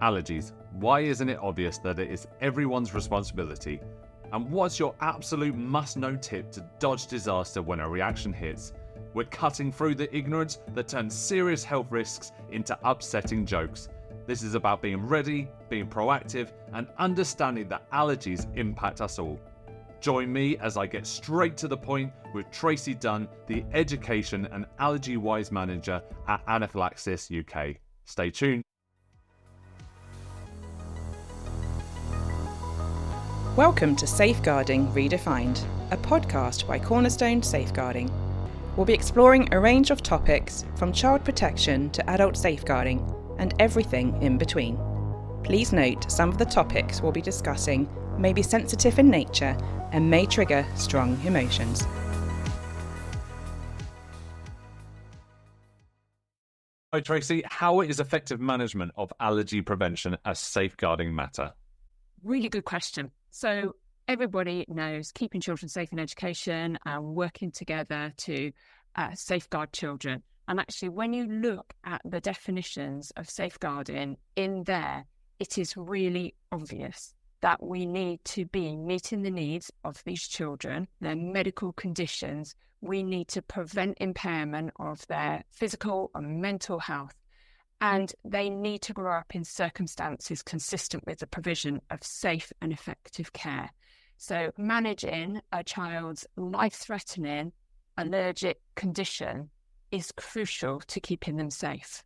Allergies. Why isn't it obvious that it is everyone's responsibility? And what's your absolute must-know tip to dodge disaster when a reaction hits? We're cutting through the ignorance that turns serious health risks into upsetting jokes. This is about being ready, being proactive, and understanding that allergies impact us all. Join me as I get straight to the point with Tracy Dunn, the Education and AllergyWise Manager at Anaphylaxis UK. Stay tuned. Welcome to Safeguarding Redefined, a podcast by Cornerstone Safeguarding. We'll be exploring a range of topics from child protection to adult safeguarding and everything in between. Please note some of the topics we'll be discussing may be sensitive in nature and may trigger strong emotions. Hi Tracy, how is effective management of allergy prevention a safeguarding matter? Really good question. So everybody knows keeping children safe in education and working together to safeguard children. And actually, when you look at the definitions of safeguarding in there, it is really obvious that we need to be meeting the needs of these children, their medical conditions. We need to prevent impairment of their physical and mental health. And they need to grow up in circumstances consistent with the provision of safe and effective care. So managing a child's life-threatening allergic condition is crucial to keeping them safe.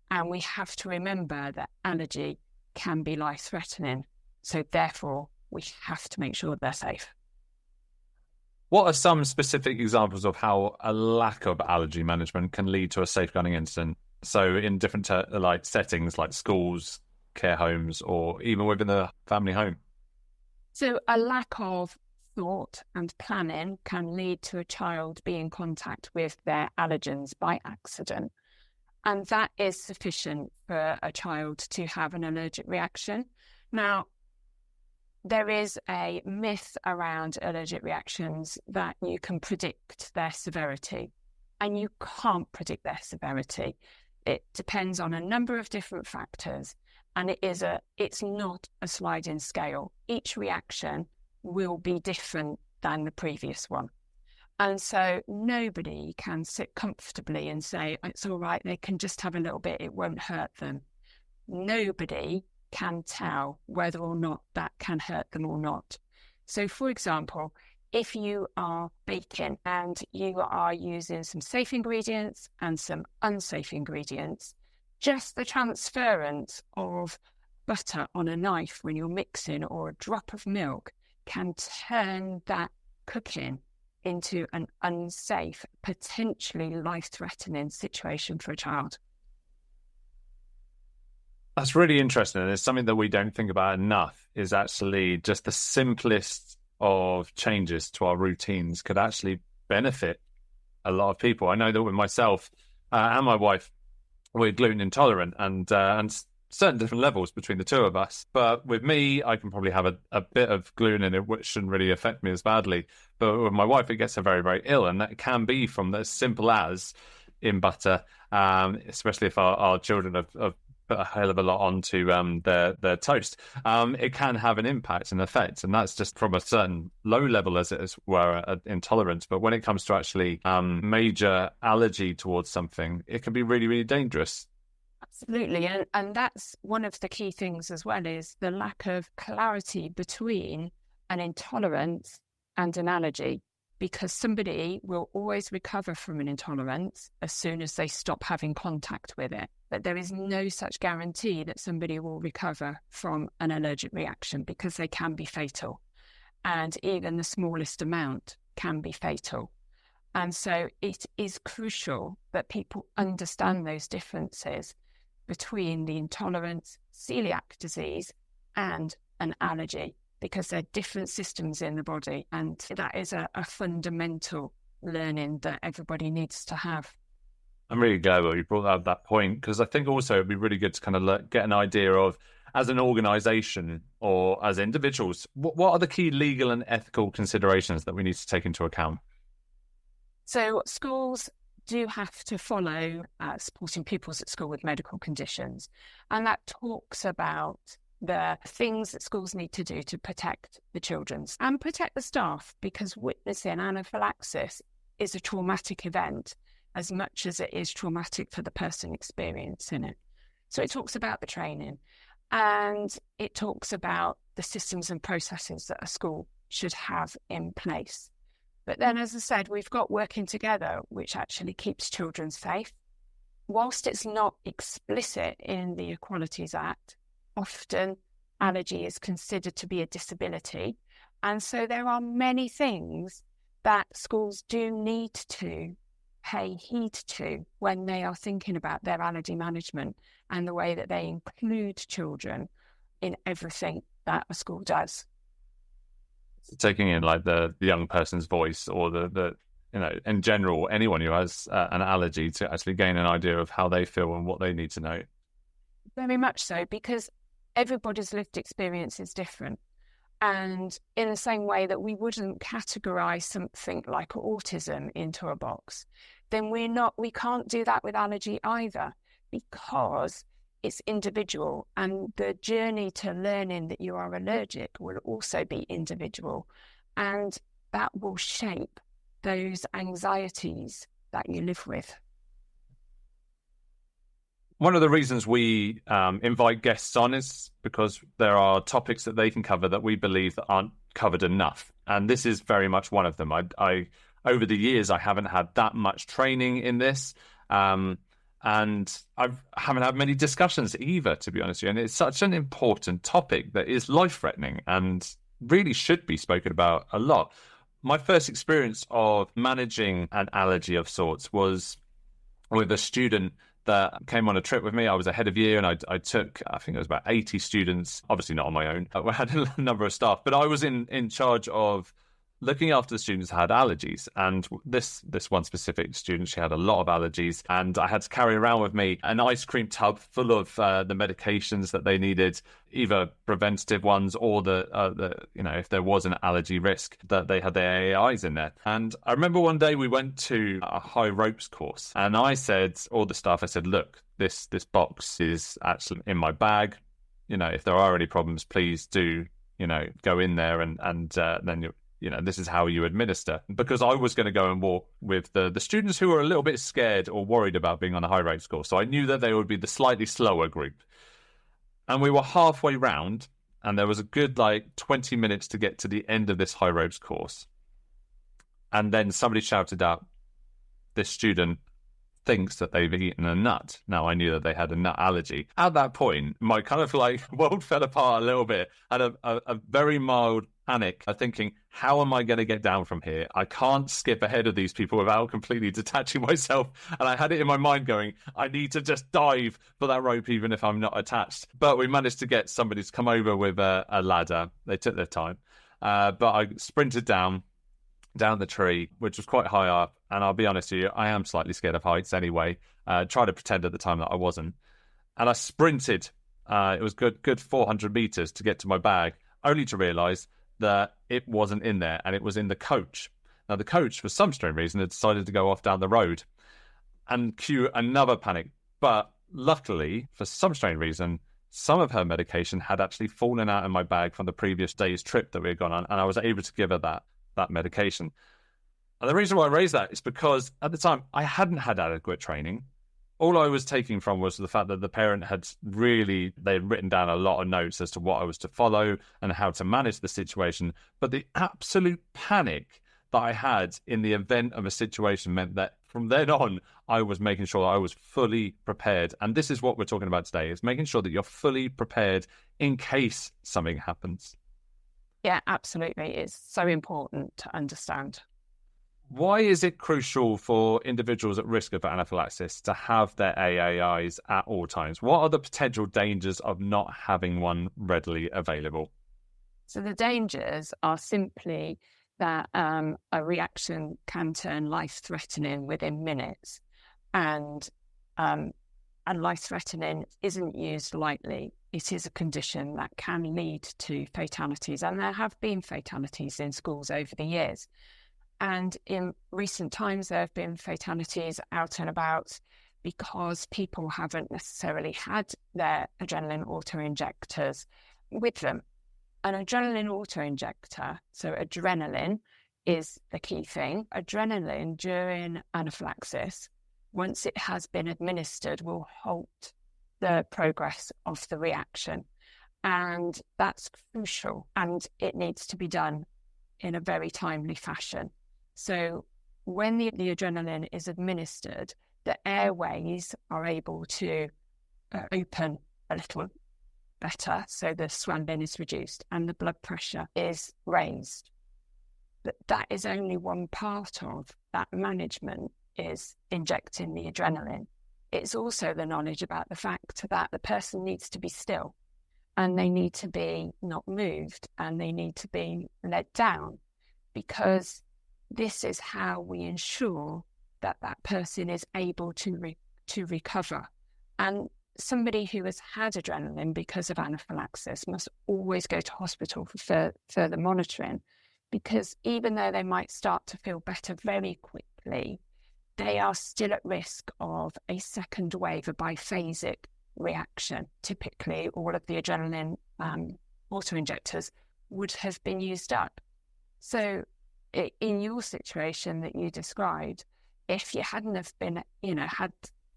And we have to remember that allergy can be life-threatening. So therefore, we have to make sure they're safe. What are some specific examples of how a lack of allergy management can lead to a safeguarding incident? So in different settings like schools, care homes, or even within the family home. So a lack of thought and planning can lead to a child being in contact with their allergens by accident. And that is sufficient for a child to have an allergic reaction. Now, there is a myth around allergic reactions that you can predict their severity, and you can't predict their severity. It depends on a number of different factors, and it's not a sliding scale. Each reaction will be different than the previous one. And so nobody can sit comfortably and say, it's all right, they can just have a little bit, it won't hurt them. Nobody can tell whether or not that can hurt them or not. So for example, if you are baking and you are using some safe ingredients and some unsafe ingredients, just the transference of butter on a knife when you're mixing or a drop of milk can turn that cooking into an unsafe, potentially life-threatening situation for a child. That's really interesting. And it's something that we don't think about enough, is actually just the simplest of changes to our routines could actually benefit a lot of people. I know that with myself and my wife, we're gluten intolerant and certain different levels between the two of us. But with me, I can probably have a bit of gluten in it, which shouldn't really affect me as badly. But with my wife, it gets her very, very ill. And that can be from as simple as in butter, especially if our children have put a hell of a lot onto their toast. It can have an impact and effect, and that's just from a certain low level, as it were, intolerance. But when it comes to actually major allergy towards something, it can be really, really dangerous. Absolutely, and that's one of the key things as well, is the lack of clarity between an intolerance and an allergy, because somebody will always recover from an intolerance as soon as they stop having contact with it. But there is no such guarantee that somebody will recover from an allergic reaction, because they can be fatal. And even the smallest amount can be fatal. And so it is crucial that people understand those differences between the intolerance, celiac disease, and an allergy, because they're different systems in the body. And that is a fundamental learning that everybody needs to have. I'm really glad you brought up that point, because I think also it'd be really good to kind of get an idea of, as an organisation or as individuals, what are the key legal and ethical considerations that we need to take into account? So schools do have to follow supporting pupils at school with medical conditions. And that talks about the things that schools need to do to protect the children and protect the staff, because witnessing anaphylaxis is a traumatic event as much as it is traumatic for the person experiencing it. So it talks about the training, and it talks about the systems and processes that a school should have in place. But then, as I said, we've got working together, which actually keeps children safe. Whilst it's not explicit in the Equalities Act, often allergy is considered to be a disability. And so there are many things that schools do need to pay heed to when they are thinking about their allergy management and the way that they include children in everything that a school does. Taking in like the young person's voice, or the in general, anyone who has an allergy, to actually gain an idea of how they feel and what they need to know. Very much so, because everybody's lived experience is different. And in the same way that we wouldn't categorize something like autism into a box, then we can't do that with allergy either, because it's individual, and the journey to learning that you are allergic will also be individual, and that will shape those anxieties that you live with. One of the reasons we invite guests on is because there are topics that they can cover that we believe that aren't covered enough. And this is very much one of them. I over the years, I haven't had that much training in this. And I haven't had many discussions either, to be honest with you. And it's such an important topic that is life-threatening and really should be spoken about a lot. My first experience of managing an allergy of sorts was with a student that came on a trip with me. I was a head of year, and I took, I think it was about 80 students, obviously not on my own. I had a number of staff, but I was in charge of looking after the students who had allergies. And this one specific student, she had a lot of allergies, and I had to carry around with me an ice cream tub full of the medications that they needed, either preventative ones or the if there was an allergy risk, that they had their AIs in there. And I remember one day we went to a high ropes course, and I said, all the staff, I said, look, this box is actually in my bag. If there are any problems, please do, go in there and then this is how you administer. Because I was going to go and walk with the students who were a little bit scared or worried about being on a high ropes course. So I knew that they would be the slightly slower group. And we were halfway round, and there was a good 20 minutes to get to the end of this high ropes course. And then somebody shouted out, this student thinks that they've eaten a nut. Now, I knew that they had a nut allergy. At that point, my kind of world fell apart a little bit. I had a very mild panic of thinking, how am I going to get down from here? I can't skip ahead of these people without completely detaching myself. And I had it in my mind going, I need to just dive for that rope, even if I'm not attached. But we managed to get somebody to come over with a ladder. They took their time. But I sprinted down the tree, which was quite high up. And I'll be honest with you, I am slightly scared of heights anyway. Tried to pretend at the time that I wasn't. And I sprinted. It was good 400 meters to get to my bag, only to realise that it wasn't in there, and it was in the coach. Now, the coach, for some strange reason, had decided to go off down the road, and cue another panic. But luckily, for some strange reason, some of her medication had actually fallen out in my bag from the previous day's trip that we had gone on, and I was able to give her that medication. And the reason why I raised that is because at the time I hadn't had adequate training. All I was taking from was the fact that the parent they'd written down a lot of notes as to what I was to follow and how to manage the situation. But the absolute panic that I had in the event of a situation meant that from then on, I was making sure that I was fully prepared. And this is what we're talking about today, is making sure that you're fully prepared in case something happens. Yeah, absolutely. It's so important to understand. Why is it crucial for individuals at risk of anaphylaxis to have their AAIs at all times? What are the potential dangers of not having one readily available? So the dangers are simply that a reaction can turn life-threatening within minutes, and life-threatening isn't used lightly. It is a condition that can lead to fatalities, and there have been fatalities in schools over the years. And in recent times, there have been fatalities out and about because people haven't necessarily had their adrenaline auto-injectors with them. An adrenaline auto-injector, so adrenaline is the key thing. Adrenaline during anaphylaxis, once it has been administered, will halt the progress of the reaction. And that's crucial, and it needs to be done in a very timely fashion. So when the adrenaline is administered, the airways are able to open a little better, so the swelling is reduced and the blood pressure is raised. But that is only one part of that management, is injecting the adrenaline. It's also the knowledge about the fact that the person needs to be still, and they need to be not moved, and they need to be led down, because this is how we ensure that that person is able to recover. And somebody who has had adrenaline because of anaphylaxis must always go to hospital for further monitoring, because even though they might start to feel better very quickly, they are still at risk of a second wave, a biphasic reaction. Typically, all of the adrenaline auto-injectors would have been used up. So in your situation that you described, if you hadn't have been, had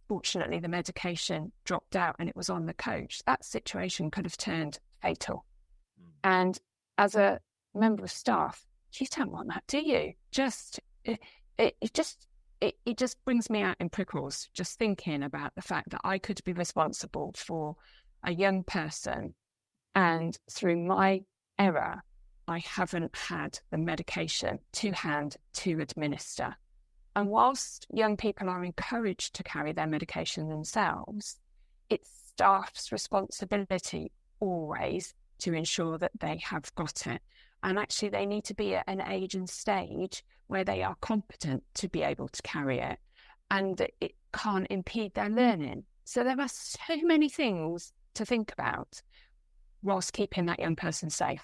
fortunately the medication dropped out and it was on the coach, that situation could have turned fatal. And as a member of staff, you don't want that, do you? It just brings me out in prickles, just thinking about the fact that I could be responsible for a young person, and through my error, I haven't had the medication to hand to administer. And whilst young people are encouraged to carry their medication themselves, it's staff's responsibility always to ensure that they have got it. And actually, they need to be at an age and stage where they are competent to be able to carry it, and that it can't impede their learning. So there are so many things to think about whilst keeping that young person safe.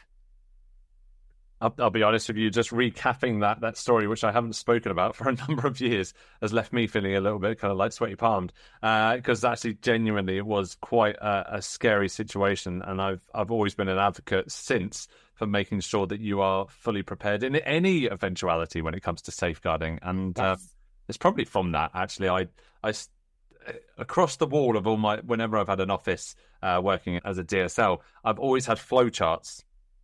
I'll be honest with you, just recapping that story, which I haven't spoken about for a number of years, has left me feeling a little bit kind of like sweaty palmed, because actually genuinely it was quite a scary situation, and I've always been an advocate since for making sure that you are fully prepared in any eventuality when it comes to safeguarding. And Yes. it's probably from that, actually, I across the wall of whenever I've had an office working as a DSL, I've always had flowcharts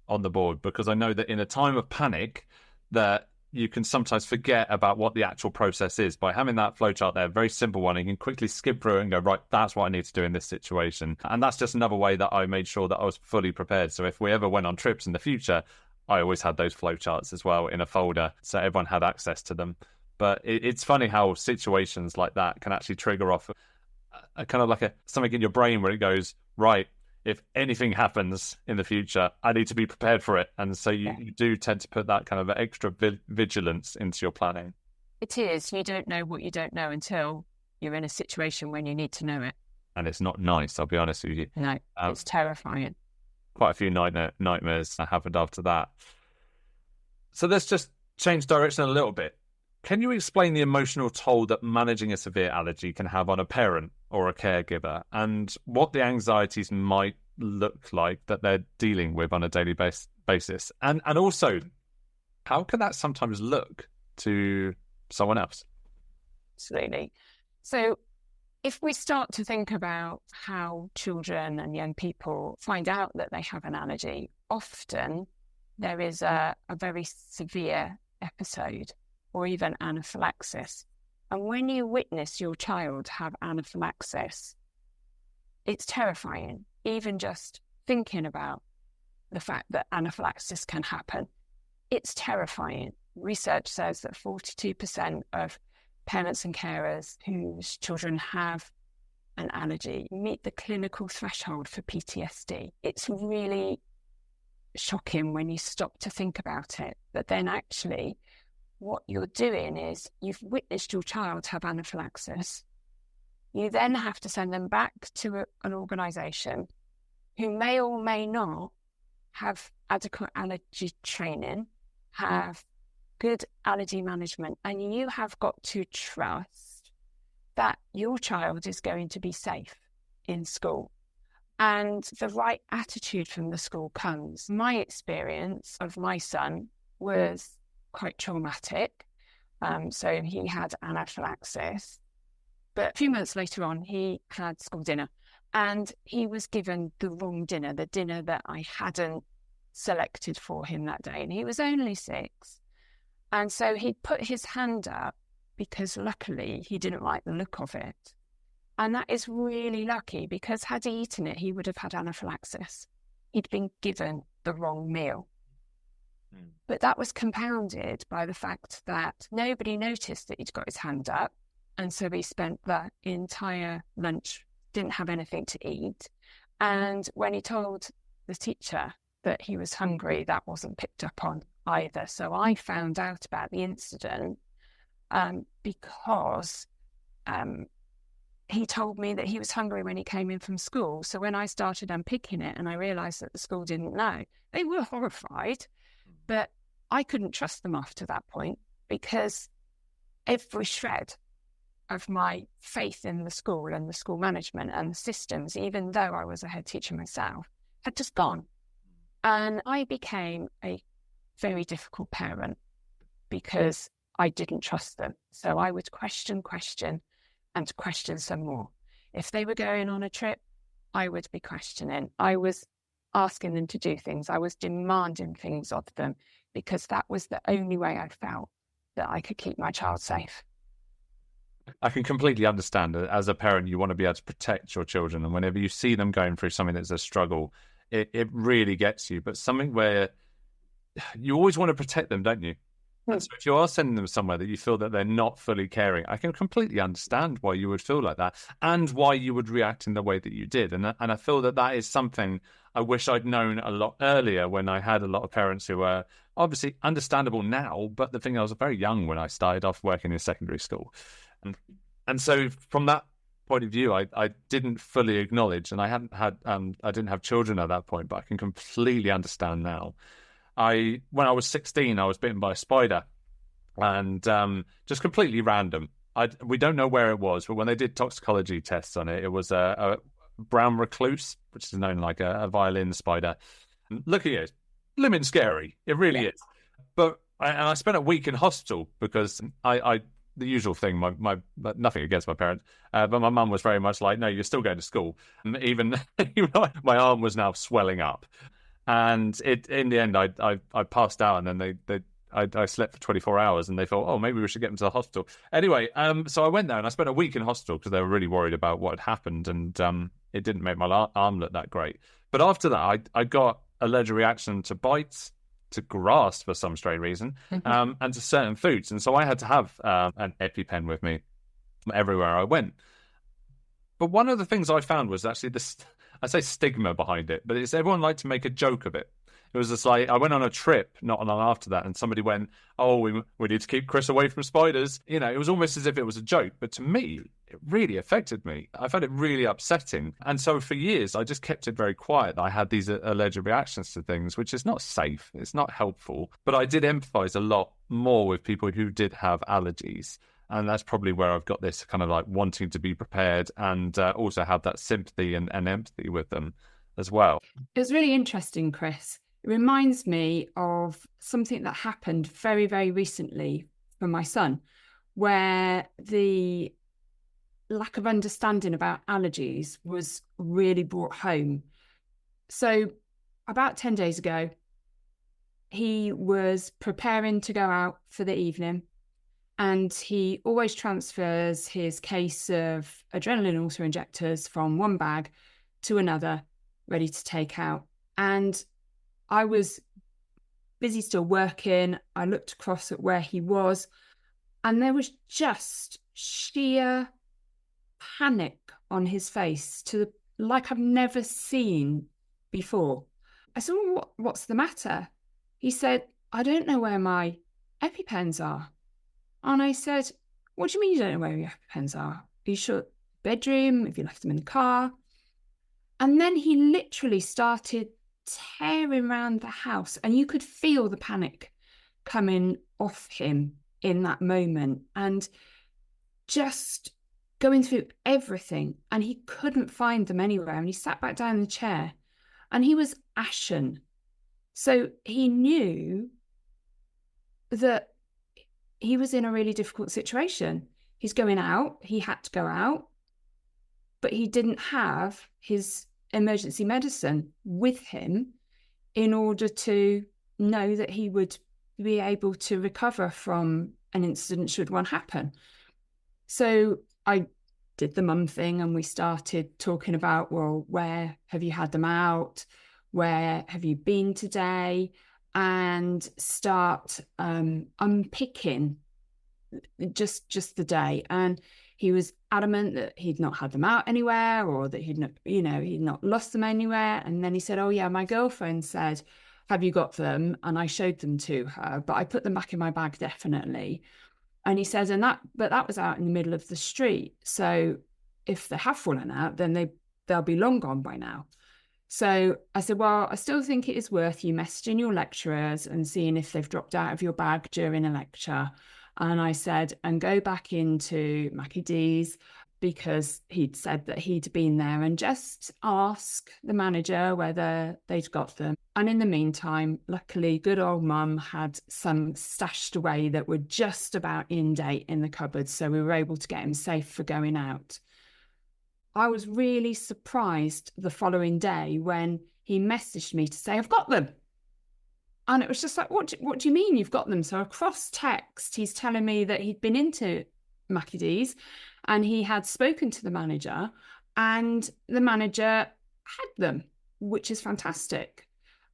on the board, because I know that in a time of panic that you can sometimes forget about what the actual process is. By having that flowchart there, very simple one, you can quickly skip through it and go, right, that's what I need to do in this situation. And that's just another way that I made sure that I was fully prepared. So if we ever went on trips in the future, I always had those flowcharts as well in a folder, so everyone had access to them. But it's funny how situations like that can actually trigger off a kind of like something in your brain where it goes, right, if anything happens in the future, I need to be prepared for it. And so you do tend to put that kind of extra vigilance into your planning. It is. You don't know what you don't know until you're in a situation when you need to know it. And it's not nice, I'll be honest with you. No, it's terrifying. Quite a few nightmares happened after that. So let's just change direction a little bit. Can you explain the emotional toll that managing a severe allergy can have on a parent or a caregiver, and what the anxieties might look like that they're dealing with on a daily basis? And also, how can that sometimes look to someone else? Absolutely. So if we start to think about how children and young people find out that they have an allergy, often there is a very severe episode or even anaphylaxis. And when you witness your child have anaphylaxis, it's terrifying. Even just thinking about the fact that anaphylaxis can happen, it's terrifying. Research says that 42% of parents and carers whose children have an allergy meet the clinical threshold for PTSD. It's really shocking when you stop to think about it. But then actually, what you're doing is you've witnessed your child have anaphylaxis. You then have to send them back to an organisation who may or may not have adequate allergy training, have good allergy management, and you have got to trust that your child is going to be safe in school. And the right attitude from the school comes. My experience of my son was quite traumatic. So he had anaphylaxis. But a few months later on, he had school dinner, and he was given the wrong dinner, the dinner that I hadn't selected for him that day. And he was only 6. And so he put his hand up because luckily he didn't like the look of it. And that is really lucky, because had he eaten it, he would have had anaphylaxis. He'd been given the wrong meal. But that was compounded by the fact that nobody noticed that he'd got his hand up. And so he spent the entire lunch, didn't have anything to eat. And when he told the teacher that he was hungry, that wasn't picked up on either. So I found out about the incident because he told me that he was hungry when he came in from school. So when I started unpicking it and I realised that the school didn't know, they were horrified. But I couldn't trust them after that point, because every shred of my faith in the school and the school management and the systems, even though I was a head teacher myself, had just gone. And I became a very difficult parent because I didn't trust them. So I would question and question some more. If they were going on a trip, I would be questioning. I was asking them to do things. I was demanding things of them, because that was the only way I felt that I could keep my child safe. I can completely understand that as a parent, you want to be able to protect your children. And whenever you see them going through something that's a struggle, it really gets you. But something where you always want to protect them, don't you? And so if you are sending them somewhere that you feel that they're not fully caring, I can completely understand why you would feel like that and why you would react in the way that you did. And I feel that that is something I wish I'd known a lot earlier, when I had a lot of parents who were obviously understandable now, but the thing, I was very young when I started off working in secondary school. And so from that point of view, I didn't fully acknowledge, and I didn't have children at that point, but I can completely understand now. When I was 16, I was bitten by a spider, and just completely random. We don't know where it was, but when they did toxicology tests on it, it was a brown recluse, which is known like a violin spider. Look at it, limit scary. It really is. But I spent a week in hospital because the usual thing. My nothing against my parents, but my mum was very much like, "No, you're still going to school." Even my arm was now swelling up. And in the end, I passed out, and then I slept for 24 hours, and they thought, oh, maybe we should get him to the hospital. Anyway, so I went there and I spent a week in hospital because they were really worried about what had happened, and it didn't make my arm look that great. But after that, I got allergic reaction to bites, to grass for some strange reason, and to certain foods. And so I had to have an EpiPen with me everywhere I went. But one of the things I found was actually this, I say stigma behind it, but it's everyone liked to make a joke of it. It was just like, I went on a trip not long after that, and somebody went, oh, we need to keep Chris away from spiders. You know, it was almost as if it was a joke. But to me, it really affected me. I found it really upsetting. And so for years, I just kept it very quiet. I had these allergic reactions to things, which is not safe. It's not helpful. But I did empathize a lot more with people who did have allergies. And that's probably where I've got this kind of like wanting to be prepared and also have that sympathy and empathy with them as well. It was really interesting, Chris. It reminds me of something that happened very, very recently for my son, where the lack of understanding about allergies was really brought home. So about 10 days ago, he was preparing to go out for the evening, and he always transfers his case of adrenaline auto-injectors from one bag to another, ready to take out. And I was busy still working. I looked across at where he was, and there was just sheer panic on his face, like I've never seen before. I said, well, what's the matter? He said, I don't know where my EpiPens are. And I said, what do you mean you don't know where your EpiPens are? Are you sure? Bedroom? Have you left them in the car? And then he literally started tearing around the house, and you could feel the panic coming off him in that moment, and just going through everything, and he couldn't find them anywhere. And he sat back down in the chair and he was ashen. So he knew that he was in a really difficult situation. He's going out, he had to go out, but he didn't have his emergency medicine with him in order to know that he would be able to recover from an incident should one happen. So I did the mum thing, and we started talking about, well, where have you had them out? Where have you been today? And start unpicking just the day. And he was adamant that he'd not had them out anywhere, or that he'd not lost them anywhere. And then he said, oh yeah, my girlfriend said, have you got them? And I showed them to her, but I put them back in my bag, definitely. And he says, but that was out in the middle of the street. So if they have fallen out, then they'll be long gone by now. So I said, well, I still think it is worth you messaging your lecturers and seeing if they've dropped out of your bag during a lecture. And I said, and go back into Mackie D's, because he'd said that he'd been there, and just ask the manager whether they'd got them. And in the meantime, luckily, good old mum had some stashed away that were just about in date in the cupboard. So we were able to get him safe for going out. I was really surprised the following day when he messaged me to say, I've got them. And it was just like, what do you mean you've got them? So across text, he's telling me that he'd been into Mackie D's and he had spoken to the manager, and the manager had them, which is fantastic.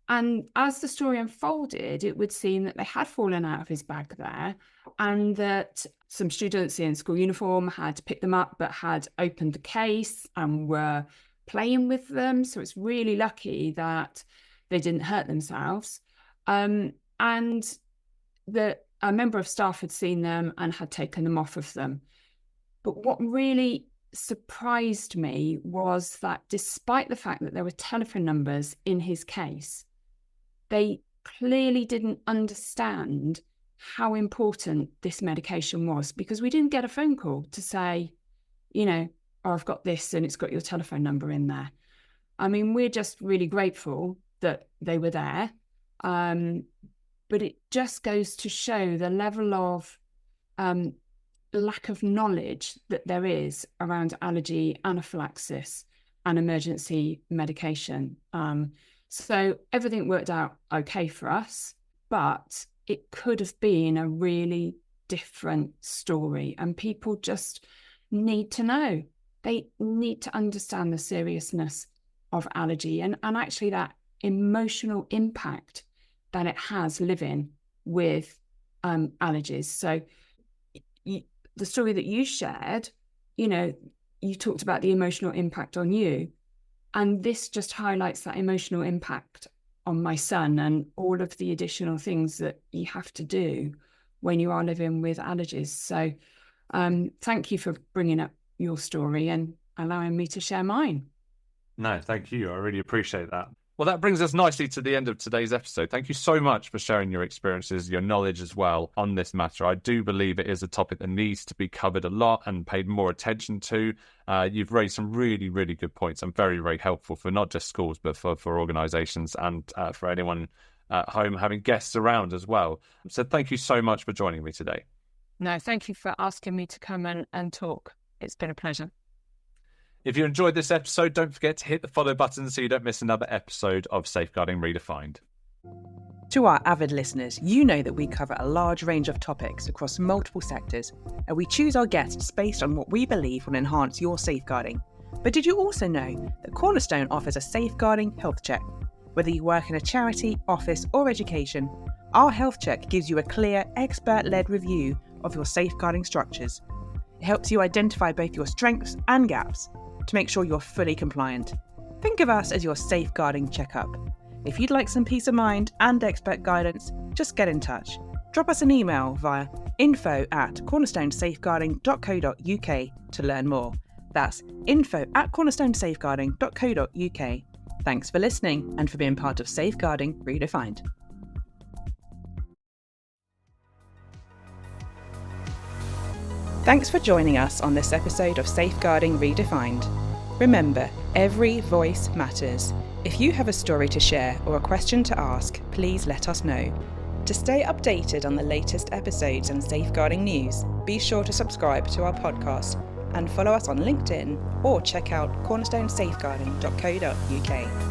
And as the story unfolded, it would seem that they had fallen out of his bag there, and that some students in school uniform had picked them up but had opened the case and were playing with them. So it's really lucky that they didn't hurt themselves. And that a member of staff had seen them and had taken them off of them. But what really surprised me was that despite the fact that there were telephone numbers in his case, they clearly didn't understand how important this medication was, because we didn't get a phone call to say, oh, I've got this and it's got your telephone number in there. I mean, we're just really grateful that they were there. But it just goes to show the level of lack of knowledge that there is around allergy, anaphylaxis, and emergency medication. So everything worked out okay for us, but it could have been a really different story, and people just need to know. They need to understand the seriousness of allergy and actually that emotional impact that it has living with allergies. So the story that you shared, you talked about the emotional impact on you, and this just highlights that emotional impact on my son and all of the additional things that you have to do when you are living with allergies. So thank you for bringing up your story and allowing me to share mine. No, thank you. I really appreciate that. Well, that brings us nicely to the end of today's episode. Thank you so much for sharing your experiences, your knowledge as well on this matter. I do believe it is a topic that needs to be covered a lot and paid more attention to. You've raised some really, really good points and very, very helpful for not just schools, but for organisations and for anyone at home having guests around as well. So thank you so much for joining me today. No, thank you for asking me to come and talk. It's been a pleasure. If you enjoyed this episode, don't forget to hit the follow button so you don't miss another episode of Safeguarding Redefined. To our avid listeners, you know that we cover a large range of topics across multiple sectors, and we choose our guests based on what we believe will enhance your safeguarding. But did you also know that Cornerstone offers a safeguarding health check? Whether you work in a charity, office, or education, our health check gives you a clear, expert-led review of your safeguarding structures. It helps you identify both your strengths and gaps to make sure you're fully compliant. Think of us as your safeguarding checkup. If you'd like some peace of mind and expert guidance, just get in touch. Drop us an email via info@cornerstonesafeguarding.co.uk to learn more. That's info@cornerstonesafeguarding.co.uk. Thanks for listening and for being part of Safeguarding Redefined. Thanks for joining us on this episode of Safeguarding Redefined. Remember, every voice matters. If you have a story to share or a question to ask, please let us know. To stay updated on the latest episodes and safeguarding news, be sure to subscribe to our podcast and follow us on LinkedIn or check out cornerstonesafeguarding.co.uk.